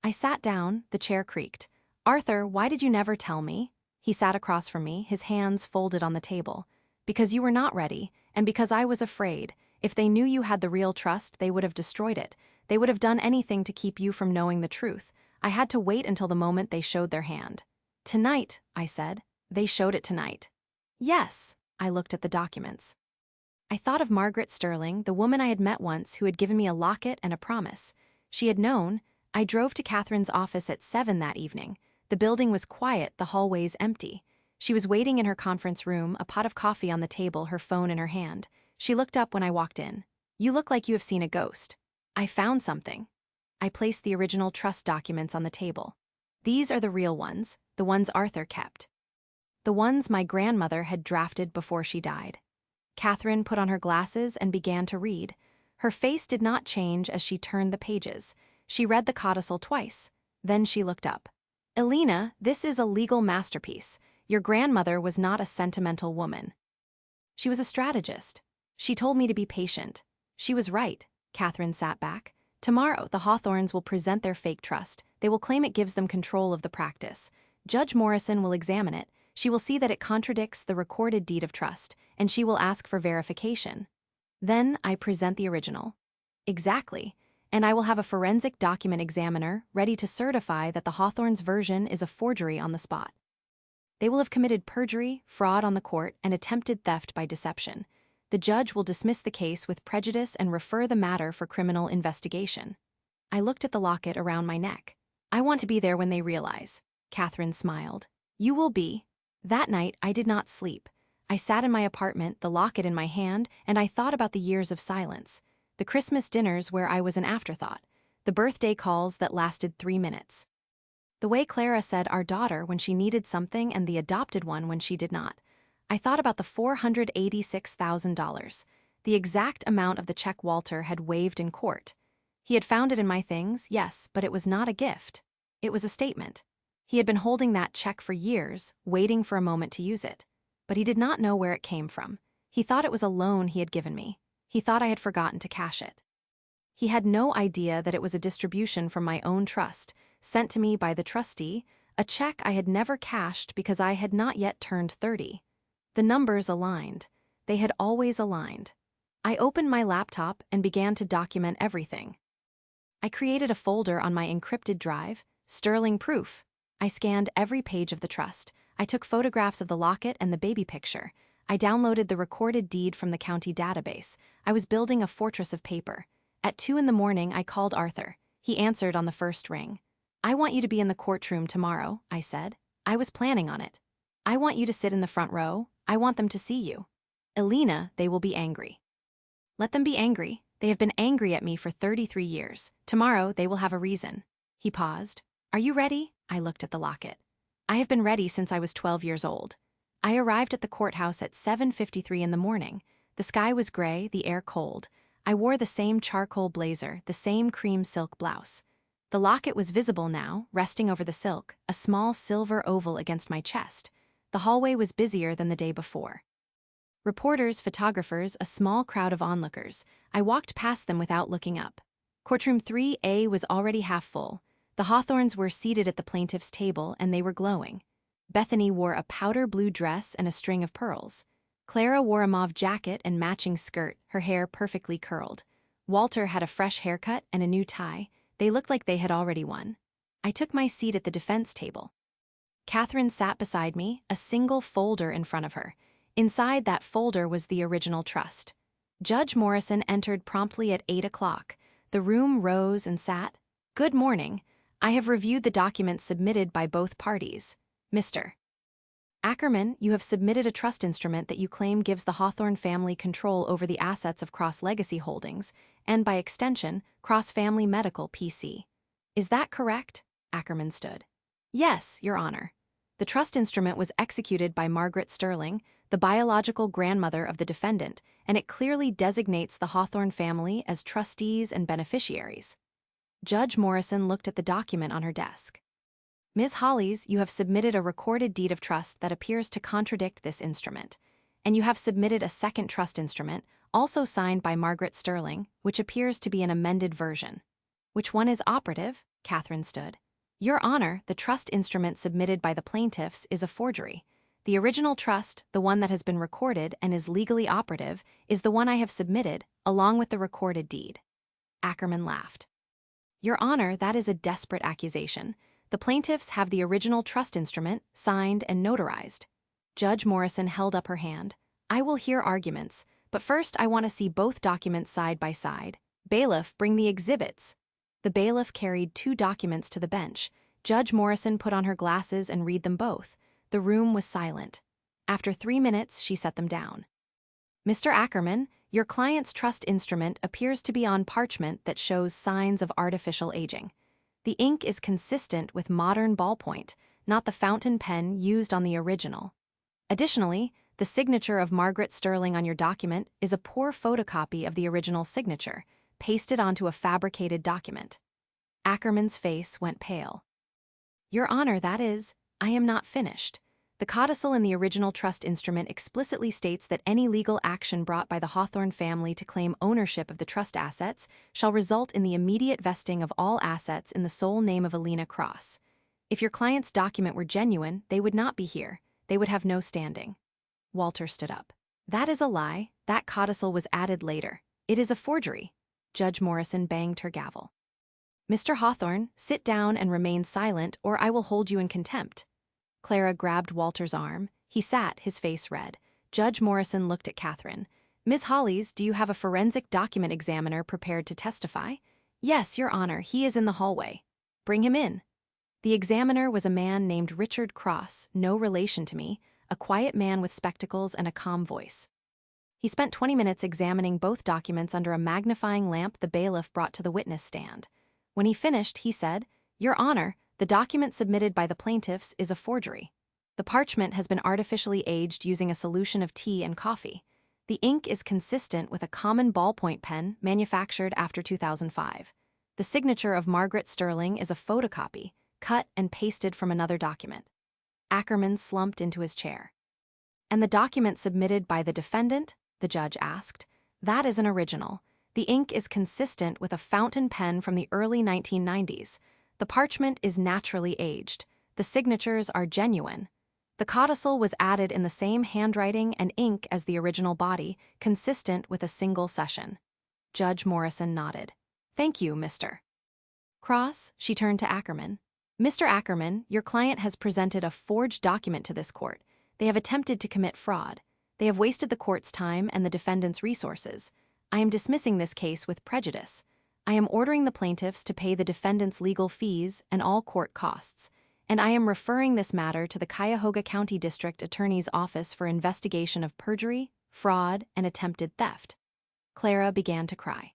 I sat down, the chair creaked. Arthur, why did you never tell me? He sat across from me, his hands folded on the table. Because you were not ready, and because I was afraid. If they knew you had the real trust, they would have destroyed it. They would have done anything to keep you from knowing the truth. I had to wait until the moment they showed their hand. Tonight, I said. They showed it tonight. Yes, I looked at the documents. I thought of Margaret Sterling, the woman I had met once who had given me a locket and a promise. She had known. I drove to Catherine's office at 7 that evening. The building was quiet, the hallways empty. She was waiting in her conference room, a pot of coffee on the table, her phone in her hand. She looked up when I walked in. You look like you have seen a ghost. I found something. I placed the original trust documents on the table. These are the real ones, the ones Arthur kept. The ones my grandmother had drafted before she died. Catherine put on her glasses and began to read. Her face did not change as she turned the pages. She read the codicil twice. Then she looked up. Alina, this is a legal masterpiece. Your grandmother was not a sentimental woman. She was a strategist. She told me to be patient. She was right. Catherine sat back. Tomorrow, the Hawthorns will present their fake trust. They will claim it gives them control of the practice. Judge Morrison will examine it. She will see that it contradicts the recorded deed of trust, and she will ask for verification. Then I present the original. Exactly. And I will have a forensic document examiner ready to certify that the Hawthorne's version is a forgery on the spot. They will have committed perjury, fraud on the court, and attempted theft by deception. The judge will dismiss the case with prejudice and refer the matter for criminal investigation. I looked at the locket around my neck. I want to be there when they realize. Catherine smiled. You will be. That night, I did not sleep. I sat in my apartment, the locket in my hand, and I thought about the years of silence. The Christmas dinners where I was an afterthought. The birthday calls that lasted 3 minutes. The way Clara said our daughter when she needed something and the adopted one when she did not. I thought about the $486,000, the exact amount of the check Walter had waived in court. He had found it in my things, yes, but it was not a gift. It was a statement. He had been holding that check for years, waiting for a moment to use it. But he did not know where it came from. He thought it was a loan he had given me. He thought I had forgotten to cash it. He had no idea that it was a distribution from my own trust, sent to me by the trustee, a check I had never cashed because I had not yet turned 30. The numbers aligned. They had always aligned. I opened my laptop and began to document everything. I created a folder on my encrypted drive, Sterling Proof. I scanned every page of the trust. I took photographs of the locket and the baby picture. I downloaded the recorded deed from the county database. I was building a fortress of paper. At 2 in the morning, I called Arthur. He answered on the first ring. I want you to be in the courtroom tomorrow, I said. I was planning on it. I want you to sit in the front row. I want them to see you. Elena, they will be angry. Let them be angry. They have been angry at me for 33 years. Tomorrow, they will have a reason. He paused. Are you ready? I looked at the locket. I have been ready since I was 12 years old. I arrived at the courthouse at 7:53 in the morning. The sky was gray, the air cold. I wore the same charcoal blazer, the same cream silk blouse. The locket was visible now, resting over the silk, a small silver oval against my chest. The hallway was busier than the day before. Reporters, photographers, a small crowd of onlookers. I walked past them without looking up. Courtroom 3A was already half full. The Hawthornes were seated at the plaintiff's table, and they were glowing. Bethany wore a powder blue dress and a string of pearls. Clara wore a mauve jacket and matching skirt, her hair perfectly curled. Walter had a fresh haircut and a new tie. They looked like they had already won. I took my seat at the defense table. Catherine sat beside me, a single folder in front of her. Inside that folder was the original trust. Judge Morrison entered promptly at 8 o'clock. The room rose and sat. Good morning. I have reviewed the documents submitted by both parties. Mr. Ackerman, you have submitted a trust instrument that you claim gives the Hawthorne family control over the assets of Cross Legacy Holdings, and by extension, Cross Family Medical PC. Is that correct? Ackerman stood. Yes, Your Honor. The trust instrument was executed by Margaret Sterling, the biological grandmother of the defendant, and it clearly designates the Hawthorne family as trustees and beneficiaries. Judge Morrison looked at the document on her desk. Ms. Hollies, you have submitted a recorded deed of trust that appears to contradict this instrument, and you have submitted a second trust instrument, also signed by Margaret Sterling, which appears to be an amended version. Which one is operative? Catherine stood. Your Honor, the trust instrument submitted by the plaintiffs is a forgery. The original trust, the one that has been recorded and is legally operative, is the one I have submitted, along with the recorded deed. Ackerman laughed. Your Honor, that is a desperate accusation. The plaintiffs have the original trust instrument, signed and notarized. Judge Morrison held up her hand. I will hear arguments, but first I want to see both documents side by side. Bailiff, bring the exhibits. The bailiff carried 2 documents to the bench. Judge Morrison put on her glasses and read them both. The room was silent. After 3 minutes, she set them down. Mr. Ackerman, your client's trust instrument appears to be on parchment that shows signs of artificial aging. The ink is consistent with modern ballpoint, not the fountain pen used on the original. Additionally, the signature of Margaret Sterling on your document is a poor photocopy of the original signature, pasted onto a fabricated document. Ackerman's face went pale. Your Honor, that is, I am not finished. The codicil in the original trust instrument explicitly states that any legal action brought by the Hawthorne family to claim ownership of the trust assets shall result in the immediate vesting of all assets in the sole name of Elena Cross. If your client's document were genuine, they would not be here. they would have no standing. Walter stood up. That is a lie. That codicil was added later. It is a forgery. Judge Morrison banged her gavel. Mr. Hawthorne, sit down and remain silent, or I will hold you in contempt. Clara grabbed Walter's arm. He sat, his face red. Judge Morrison looked at Catherine. Ms. Hollies, do you have a forensic document examiner prepared to testify? Yes, Your Honor, he is in the hallway. Bring him in. The examiner was a man named Richard Cross, no relation to me, a quiet man with spectacles and a calm voice. He spent 20 minutes examining both documents under a magnifying lamp the bailiff brought to the witness stand. When he finished, he said, Your Honor, the document submitted by the plaintiffs is a forgery. The parchment has been artificially aged using a solution of tea and coffee. The ink is consistent with a common ballpoint pen manufactured after 2005. The signature of Margaret Sterling is a photocopy, cut and pasted from another document. Ackerman slumped into his chair. And the document submitted by the defendant? The judge asked. That is an original. The ink is consistent with a fountain pen from the early 1990s. The parchment is naturally aged. The signatures are genuine. The codicil was added in the same handwriting and ink as the original body, consistent with a single session. Judge Morrison nodded. Thank you, Mr. Cross, she turned to Ackerman. Mr. Ackerman, your client has presented a forged document to this court. They have attempted to commit fraud. They have wasted the court's time and the defendant's resources. I am dismissing this case with prejudice. I am ordering the plaintiffs to pay the defendant's legal fees and all court costs, and I am referring this matter to the Cuyahoga County District Attorney's Office for investigation of perjury, fraud, and attempted theft. Clara began to cry.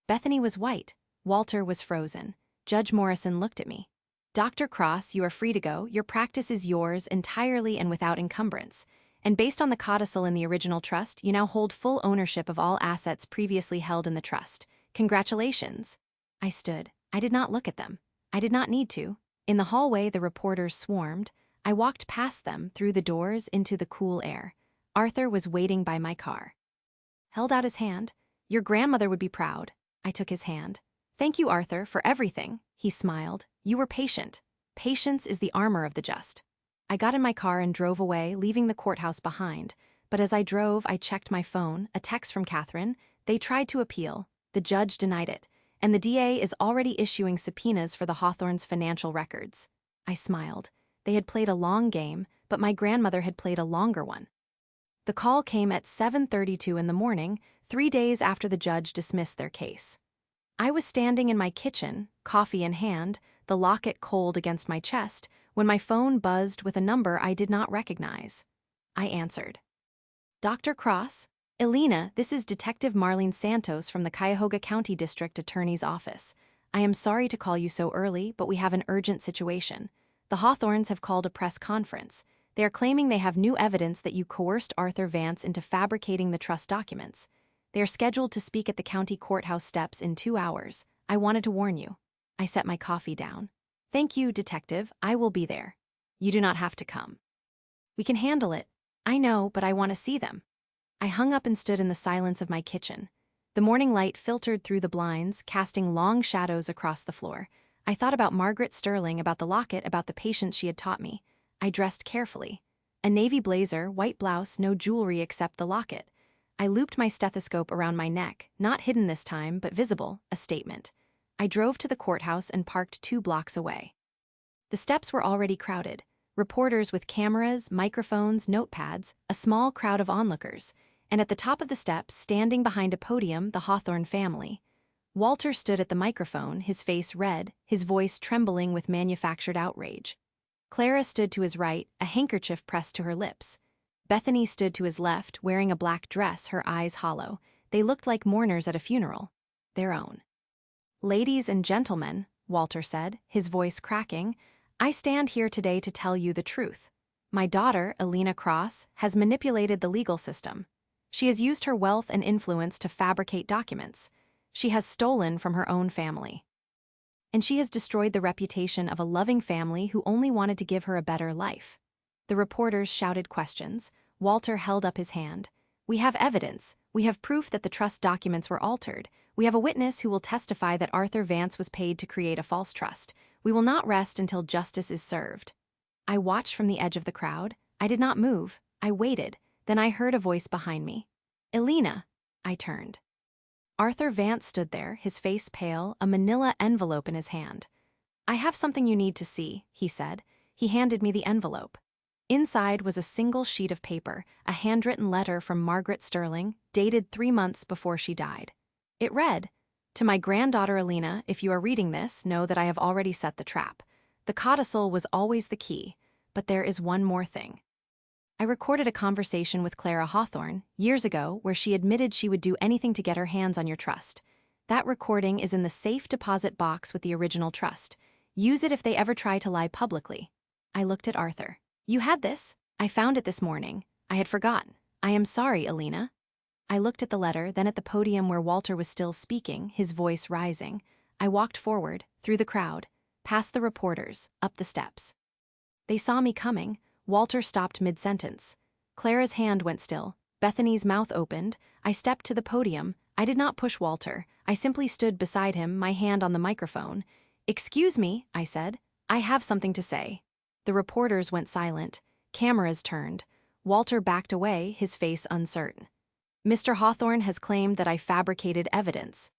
Bethany was white. Walter was frozen. Judge Morrison looked at me. Dr. Cross, you are free to go. Your practice is yours entirely and without encumbrance. And based on the codicil in the original trust, you now hold full ownership of all assets previously held in the trust. Congratulations. I stood. I did not look at them. I did not need to. In the hallway, the reporters swarmed. I walked past them, through the doors, into the cool air. Arthur was waiting by my car. Held out his hand. Your grandmother would be proud. I took his hand. Thank you, Arthur, for everything. He smiled. You were patient. Patience is the armor of the just. I got in my car and drove away, leaving the courthouse behind. But as I drove, I checked my phone, a text from Catherine. They tried to appeal. The judge denied it. And the DA is already issuing subpoenas for the Hawthorne's financial records. I smiled. They had played a long game, but my grandmother had played a longer one. The call came at 7:32 in the morning, 3 days after the judge dismissed their case. I was standing in my kitchen, coffee in hand, the locket cold against my chest, when my phone buzzed with a number I did not recognize. I answered. Dr. Cross? Elena, this is Detective Marlene Santos from the Cuyahoga County District Attorney's Office. I am sorry to call you so early, but we have an urgent situation. The Hawthornes have called a press conference. They are claiming they have new evidence that you coerced Arthur Vance into fabricating the trust documents. They are scheduled to speak at the county courthouse steps in 2 hours. I wanted to warn you. I set my coffee down. Thank you, Detective. I will be there. You do not have to come. We can handle it. I know, but I want to see them. I hung up and stood in the silence of my kitchen. The morning light filtered through the blinds, casting long shadows across the floor. I thought about Margaret Sterling, about the locket, about the patience she had taught me. I dressed carefully. A navy blazer, white blouse, no jewelry except the locket. I looped my stethoscope around my neck, not hidden this time, but visible, a statement. I drove to the courthouse and parked 2 blocks away. The steps were already crowded. Reporters with cameras, microphones, notepads, a small crowd of onlookers, and at the top of the steps, standing behind a podium, the Hawthorne family. Walter stood at the microphone, his face red, his voice trembling with manufactured outrage. Clara stood to his right, a handkerchief pressed to her lips. Bethany stood to his left, wearing a black dress, her eyes hollow. They looked like mourners at a funeral. Their own. Ladies and gentlemen, Walter said, his voice cracking, I stand here today to tell you the truth. My daughter, Elena Cross, has manipulated the legal system. She has used her wealth and influence to fabricate documents. She has stolen from her own family. And she has destroyed the reputation of a loving family who only wanted to give her a better life. The reporters shouted questions. Walter held up his hand. We have evidence. We have proof that the trust documents were altered. We have a witness who will testify that Arthur Vance was paid to create a false trust. We will not rest until justice is served. I watched from the edge of the crowd. I did not move. I waited. Then I heard a voice behind me. Elena. I turned. Arthur Vance stood there, his face pale, a manila envelope in his hand. I have something you need to see, he said. He handed me the envelope. Inside was a single sheet of paper, a handwritten letter from Margaret Sterling, dated 3 months before she died. It read, "To my granddaughter Elena, if you are reading this, know that I have already set the trap. The codicil was always the key, but there is one more thing. I recorded a conversation with Clara Hawthorne years ago where she admitted she would do anything to get her hands on your trust. That recording is in the safe deposit box with the original trust. Use it if they ever try to lie publicly." I looked at Arthur. "You had this? I found it this morning. I had forgotten. I am sorry, Elena." I looked at the letter, then at the podium where Walter was still speaking, his voice rising. I walked forward, through the crowd, past the reporters, up the steps. They saw me coming. Walter stopped mid-sentence. Clara's hand went still. Bethany's mouth opened. I stepped to the podium. I did not push Walter. I simply stood beside him, my hand on the microphone. "Excuse me," I said. "I have something to say." The reporters went silent. Cameras turned. Walter backed away, his face uncertain. "Mr. Hawthorne has claimed that I fabricated evidence.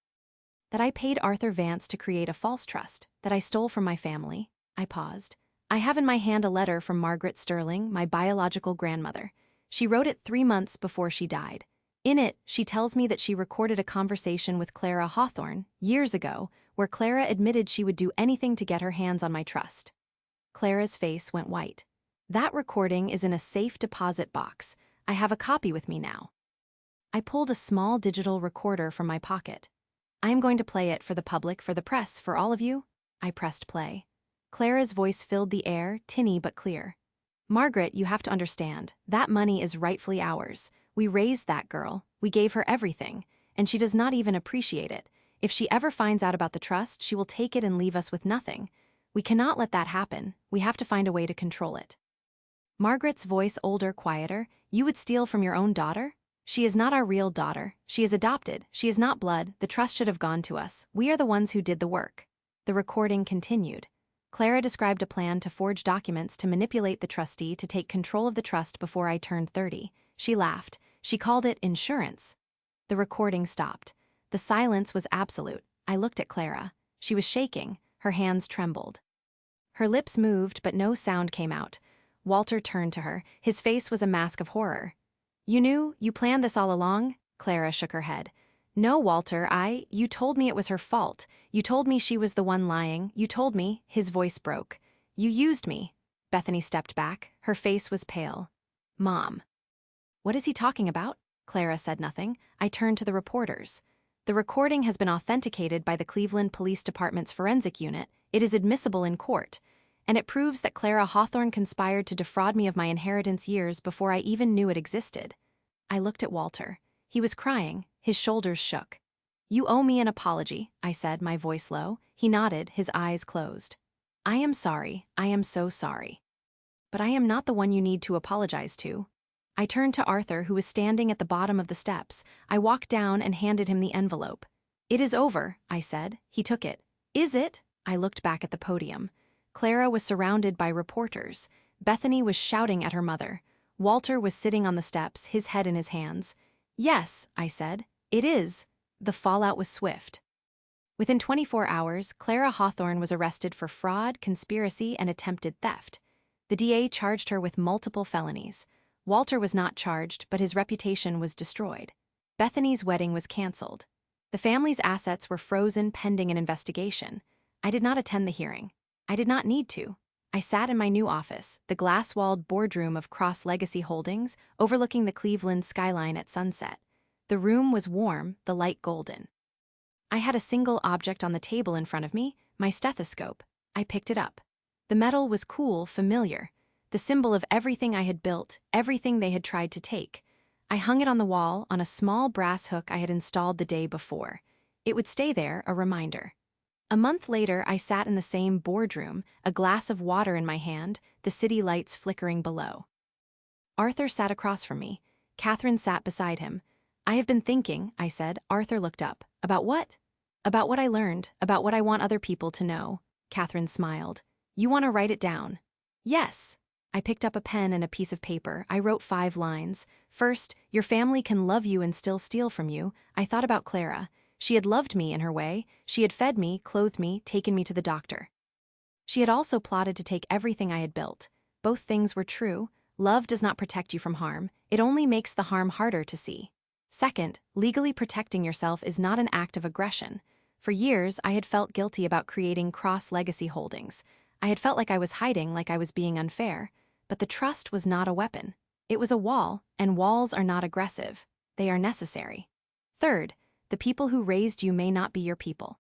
That I paid Arthur Vance to create a false trust. That I stole from my family." I paused. "I have in my hand a letter from Margaret Sterling, my biological grandmother. She wrote it 3 months before she died. In it, she tells me that she recorded a conversation with Clara Hawthorne, years ago, where Clara admitted she would do anything to get her hands on my trust." Clara's face went white. "That recording is in a safe deposit box. I have a copy with me now." I pulled a small digital recorder from my pocket. "I am going to play it for the public, for the press, for all of you." I pressed play. Clara's voice filled the air, tinny but clear. "Margaret, you have to understand, that money is rightfully ours. We raised that girl, we gave her everything, and she does not even appreciate it. If she ever finds out about the trust, she will take it and leave us with nothing. We cannot let that happen. We have to find a way to control it." Margaret's voice older, quieter. "You would steal from your own daughter? She is not our real daughter. She is adopted. She is not blood. The trust should have gone to us. We are the ones who did the work." The recording continued. Clara described a plan to forge documents to manipulate the trustee to take control of the trust before I turned 30. She laughed. She called it insurance. The recording stopped. The silence was absolute. I looked at Clara. She was shaking. Her hands trembled. Her lips moved, but no sound came out. Walter turned to her. His face was a mask of horror. "You knew? You planned this all along?" Clara shook her head. "No, Walter, you told me it was her fault. You told me she was the one lying. You told me," his voice broke. "You used me." Bethany stepped back. Her face was pale. "Mom." "What is he talking about?" Clara said nothing. I turned to the reporters. "The recording has been authenticated by the Cleveland Police Department's forensic unit. It is admissible in court. And it proves that Clara Hawthorne conspired to defraud me of my inheritance years before I even knew it existed." I looked at Walter. He was crying. His shoulders shook. "You owe me an apology," I said, my voice low. He nodded, his eyes closed. "I am sorry. I am so sorry. But I am not the one you need to apologize to." I turned to Arthur, who was standing at the bottom of the steps. I walked down and handed him the envelope. "It is over," I said. He took it. "Is it?" I looked back at the podium. Clara was surrounded by reporters. Bethany was shouting at her mother. Walter was sitting on the steps, his head in his hands. "Yes," I said. "It is." The fallout was swift. Within 24 hours, Clara Hawthorne was arrested for fraud, conspiracy, and attempted theft. The DA charged her with multiple felonies. Walter was not charged, but his reputation was destroyed. Bethany's wedding was canceled. The family's assets were frozen pending an investigation. I did not attend the hearing. I did not need to. I sat in my new office, the glass-walled boardroom of Cross Legacy Holdings, overlooking the Cleveland skyline at sunset. The room was warm, the light golden. I had a single object on the table in front of me, my stethoscope. I picked it up. The metal was cool, familiar, the symbol of everything I had built, everything they had tried to take. I hung it on the wall on a small brass hook I had installed the day before. It would stay there, a reminder. A month later, I sat in the same boardroom, a glass of water in my hand, the city lights flickering below. Arthur sat across from me. Catherine sat beside him. "I have been thinking," I said. Arthur looked up. "About what?" "About what I learned, about what I want other people to know." Catherine smiled. "You want to write it down?" "Yes." I picked up a pen and a piece of paper. I wrote 5 lines. First, your family can love you and still steal from you. I thought about Clara. She had loved me in her way. She had fed me, clothed me, taken me to the doctor. She had also plotted to take everything I had built. Both things were true. Love does not protect you from harm. It only makes the harm harder to see. Second, legally protecting yourself is not an act of aggression. For years, I had felt guilty about creating cross-legacy holdings. I had felt like I was hiding, like I was being unfair. But the trust was not a weapon. It was a wall, and walls are not aggressive. They are necessary. Third, the people who raised you may not be your people.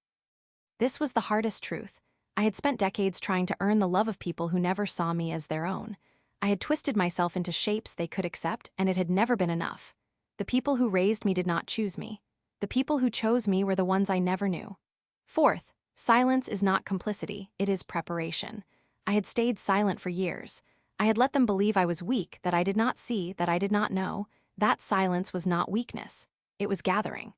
This was the hardest truth. I had spent decades trying to earn the love of people who never saw me as their own. I had twisted myself into shapes they could accept, and it had never been enough. The people who raised me did not choose me. The people who chose me were the ones I never knew. Fourth, silence is not complicity, it is preparation. I had stayed silent for years. I had let them believe I was weak, that I did not see, that I did not know. That silence was not weakness. It was gathering.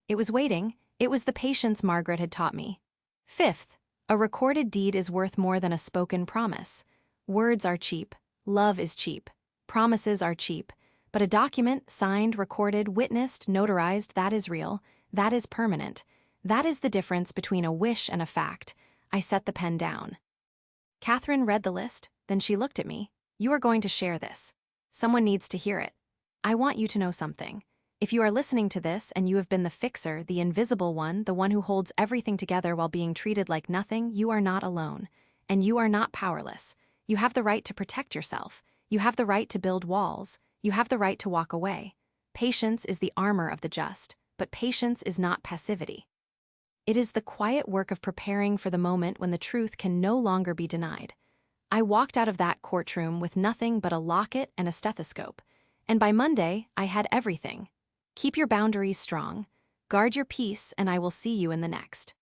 It was waiting. It was the patience Margaret had taught me. Fifth, a recorded deed is worth more than a spoken promise. Words are cheap. Love is cheap. Promises are cheap. But a document, signed, recorded, witnessed, notarized, that is real. That is permanent. That is the difference between a wish and a fact. I set the pen down. Catherine read the list, then she looked at me. You are going to share this. Someone needs to hear it. I want you to know something. If you are listening to this and you have been the fixer, the invisible one, the one who holds everything together while being treated like nothing, you are not alone. And you are not powerless. You have the right to protect yourself. You have the right to build walls. You have the right to walk away. Patience is the armor of the just, but patience is not passivity. It is the quiet work of preparing for the moment when the truth can no longer be denied. I walked out of that courtroom with nothing but a locket and a stethoscope. And by Monday, I had everything. Keep your boundaries strong. Guard your peace, and I will see you in the next.